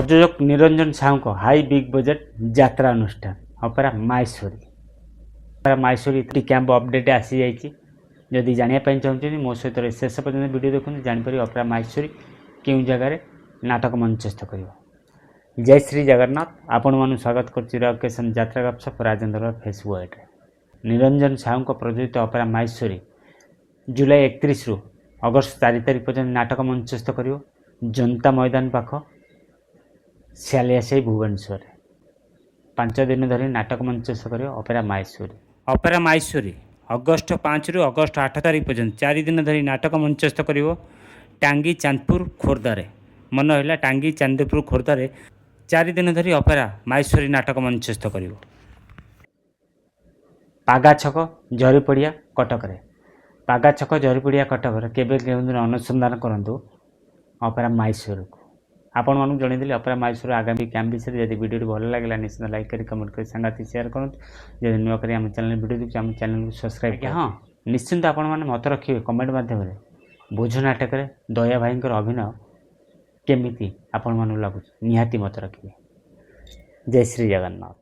প্রযোজক নিরঞ্জন সাহুଙ୍କ high big budget যাত্রা অনুষ্ঠান অপেরা মাଇଶୋରୀ। ଅପେରା ମାଇଶୋରୀ କ୍ୟାମ୍ପ ଅପଡେଟ୍ ଆସିଯାଇଛି। ଯଦି ଜାଣିବା ପାଇଁ ଚାହୁଁଛନ୍ତି ମୋ ସହିତ ଶେଷ ପର୍ଯ୍ୟନ୍ତ ଭିଡ଼ିଓ ଦେଖନ୍ତୁ, ଜାଣିପାରିବେ ଅପେରା ମାଇଶୋରୀ କେଉଁ ଜାଗାରେ ନାଟକ ମଞ୍ଚସ୍ଥ କରିବ। ଜୟ ଶ୍ରୀ ଜଗନ୍ନାଥ। ଆପଣମାନଙ୍କୁ ସ୍ୱାଗତ କରୁଛି ରକେଶନ ଯାତ୍ରା ଗପସପ ରାଜେନ୍ଦ୍ର ଫେସବୁକ୍ରେ। ନିରଞ୍ଜନ ସାହୁଙ୍କ ପ୍ରଯୋଜିତ ଅପେରା ମାଇଶୋରୀ ଜୁଲାଇ 31ରୁ ଅଗଷ୍ଟ 4 ତାରିଖ ପର୍ଯ୍ୟନ୍ତ ନାଟକ ମଞ୍ଚସ୍ଥ କରିବ ଜନତା ମଇଦାନ ପାଖ ସାଲିଆସାହି ଭୁବନେଶ୍ୱରରେ। 5 ଦିନ ଧରି ନାଟକ ମଞ୍ଚସ୍ଥ କରିବ ଅପେରା ମାଇଶୋରୀ। ଅପେରା ମାଇଶୋରୀ ଅଗଷ୍ଟ 5ରୁ ଅଗଷ୍ଟ 8 ତାରିଖ ପର୍ଯ୍ୟନ୍ତ 4 ଦିନ ଧରି ନାଟକ ମଞ୍ଚସ୍ଥ କରିବ ଟାଙ୍ଗୀ ଚାନ୍ଦପୁର ଖୋର୍ଦ୍ଧାରେ। ମନେ ରହିଲା, ଟାଙ୍ଗୀ ଚାନ୍ଦପୁର ଖୋର୍ଦ୍ଧାରେ 4 ଦିନ ଧରି ଅପେରା ମାଇଶୋରୀ ନାଟକ ମଞ୍ଚସ୍ଥ କରିବ। ପାଗା ଛକ ଜରିପଡ଼ିଆ କଟକରେ। ପାଗା ଛକ ଜରିପଡ଼ିଆ କଟକରେ କେବେ କେଉଁଦିନ ଅନୁସନ୍ଧାନ କରନ୍ତୁ ଅପେରା ମାଇଶୋରୀକୁ। ଆପଣମାନଙ୍କୁ ଜଣାଇଦେଲି ଅପେରା ମାଇଶୋରୀ ଆଗାମୀ କ୍ୟାମ୍ପ ବିଷୟରେ। ଯଦି ଭିଡ଼ିଓଟି ଭଲ ଲାଗିଲା ନିଶ୍ଚିତ ଲାଇକ୍ କରି କମେଣ୍ଟ କରି ସାଙ୍ଗସାଥି ସେୟାର କରନ୍ତୁ। ଯଦି ନୂଆ କରି ଆମ ଚ୍ୟାନେଲ ଭିଡ଼ିଓ ଦେଖୁଛି ଆମ ଚ୍ୟାନେଲକୁ ସବସ୍କ୍ରାଇବ୍ କରନ୍ତୁ। ହଁ, ନିଶ୍ଚିନ୍ତ ଆପଣମାନେ ମତ ରଖିବେ କମେଣ୍ଟ ମାଧ୍ୟମରେ। ବୋଝ ନାଟକରେ ଦୟା ଭାଇଙ୍କର ଅଭିନୟ କେମିତି ଆପଣମାନଙ୍କୁ ଲାଗୁଛି ନିହାତି ମତ ରଖିବେ। ଜୟ ଶ୍ରୀ ଜଗନ୍ନାଥ।